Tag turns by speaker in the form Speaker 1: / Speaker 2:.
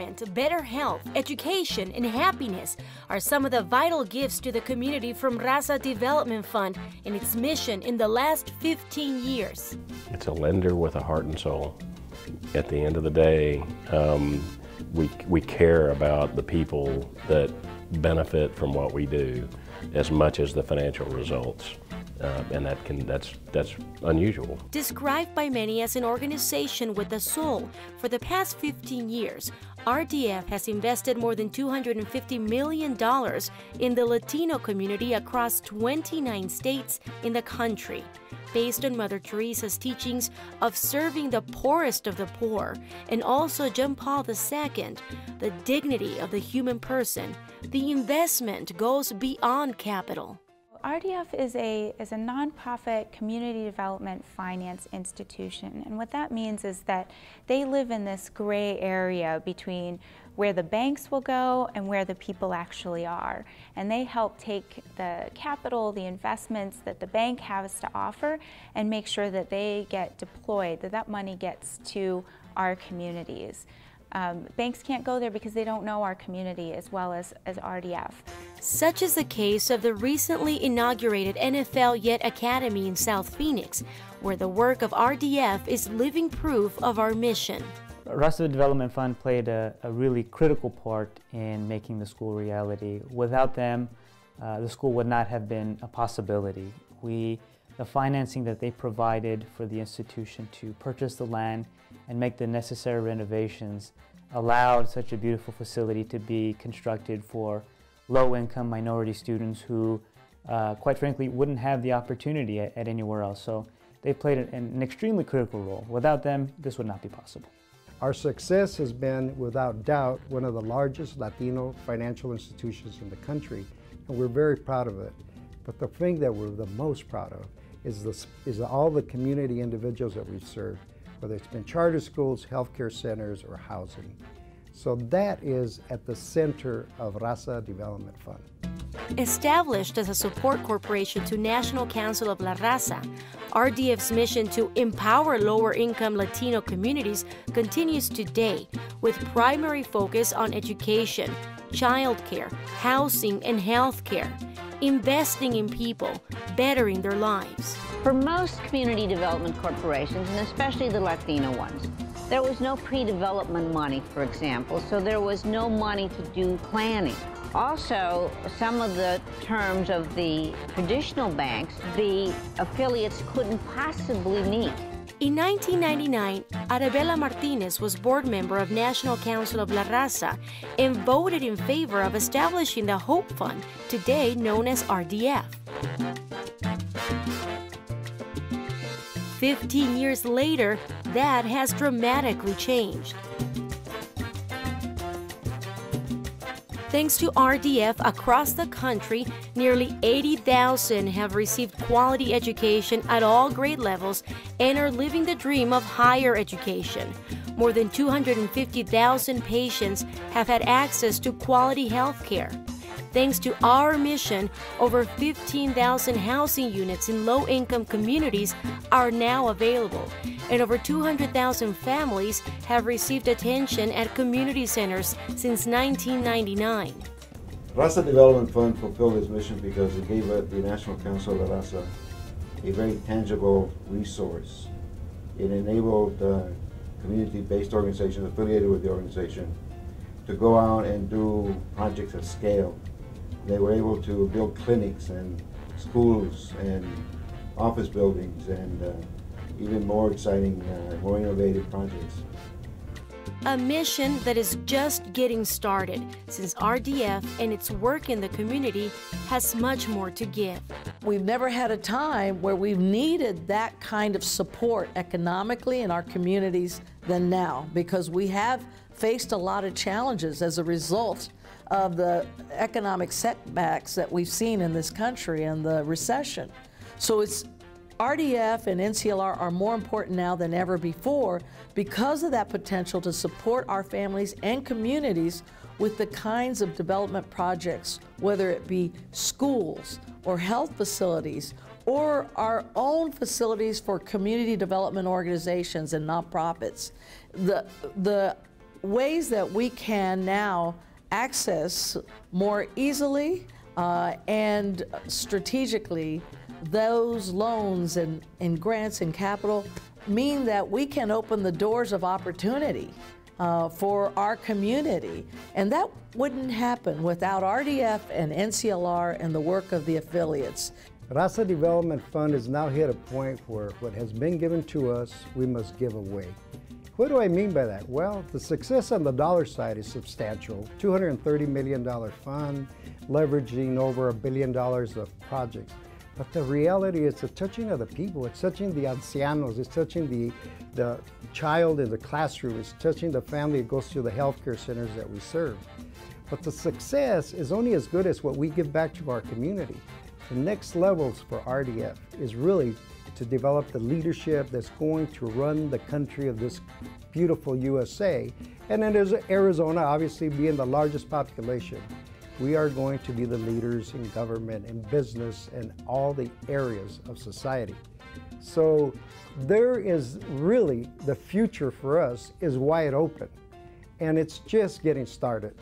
Speaker 1: environment, better health, education, and happiness are some of the vital gifts to the community from Raza Development Fund and its mission in the last 15 years.
Speaker 2: It's a lender with a heart and soul. At the end of the day, we care about the people that benefit from what we do as much as the financial results. And that's unusual.
Speaker 1: Described by many as an organization with a soul, for the past 15 years, RDF has invested more than $250 million in the Latino community across 29 states in the country, based on Mother Teresa's teachings of serving the poorest of the poor, and also John Paul II, the dignity of the human person. The investment goes beyond capital.
Speaker 3: RDF is a nonprofit community development finance institution, and what that means is that they live in this gray area between where the banks will go and where the people actually are. And they help take the capital, the investments that the bank has to offer, and make sure that they get deployed, that money gets to our communities. Banks can't go there because they don't know our community as well as RDF.
Speaker 1: Such is the case of the recently inaugurated NFL Yet Academy in South Phoenix, where the work of RDF is living proof of our mission.
Speaker 4: Raza Development Fund played a really critical part in making the school reality. Without them, the school would not have been a possibility. The financing that they provided for the institution to purchase the land and make the necessary renovations allowed such a beautiful facility to be constructed for low-income minority students who, quite frankly, wouldn't have the opportunity at anywhere else. So they played an extremely critical role. Without them, this would not be possible.
Speaker 5: Our success has been, without doubt, one of the largest Latino financial institutions in the country, and we're very proud of it. But the thing that we're the most proud of is all the community individuals that we've served, whether it's been charter schools, healthcare centers, or housing. So that is at the center of Raza Development Fund.
Speaker 1: Established as a support corporation to National Council of La Raza, RDF's mission to empower lower-income Latino communities continues today, with primary focus on education, childcare, housing, and healthcare, investing in people, bettering their lives.
Speaker 6: For most community development corporations, and especially the Latino ones, there was no pre-development money, for example, so there was no money to do planning. Also, some of the terms of the traditional banks, the affiliates couldn't possibly meet.
Speaker 1: In 1999, Arabella Martinez was board member of National Council of La Raza and voted in favor of establishing the Hope Fund, today known as RDF. 15 years later, that has dramatically changed. Thanks to RDF across the country, nearly 80,000 have received quality education at all grade levels and are living the dream of higher education. More than 250,000 patients have had access to quality health care. Thanks to our mission, over 15,000 housing units in low-income communities are now available, and over 200,000 families have received attention at community centers since 1999.
Speaker 7: Raza Development Fund fulfilled its mission because it gave the National Council of La Raza a very tangible resource. It enabled community-based organizations affiliated with the organization to go out and do projects at scale. They were able to build clinics and schools and office buildings and even more exciting, more innovative projects.
Speaker 1: A mission that is just getting started, since RDF and its work in the community has much more to give.
Speaker 8: We've never had a time where we've needed that kind of support economically in our communities than now, because we have faced a lot of challenges as a result of the economic setbacks that we've seen in this country and the recession. So it's RDF and NCLR are more important now than ever before because of that potential to support our families and communities with the kinds of development projects, whether it be schools or health facilities or our own facilities for community development organizations and nonprofits. The ways that we can now access more easily and strategically those loans and grants and capital mean that we can open the doors of opportunity for our community. And that wouldn't happen without RDF and NCLR and the work of the affiliates.
Speaker 5: Raza Development Fund is now hit a point where what has been given to us, we must give away. What do I mean by that? Well, the success on the dollar side is substantial. $230 million fund, leveraging over $1 billion of projects. But the reality is the touching of the people. It's touching the ancianos. It's touching the child in the classroom. It's touching the family that goes to the healthcare centers that we serve. But the success is only as good as what we give back to our community. The next levels for RDF is really to develop the leadership that's going to run the country of this beautiful USA. And then there's Arizona, obviously being the largest population. We are going to be the leaders in government and business and all the areas of society. So there is really, the future for us is wide open, and it's just getting started.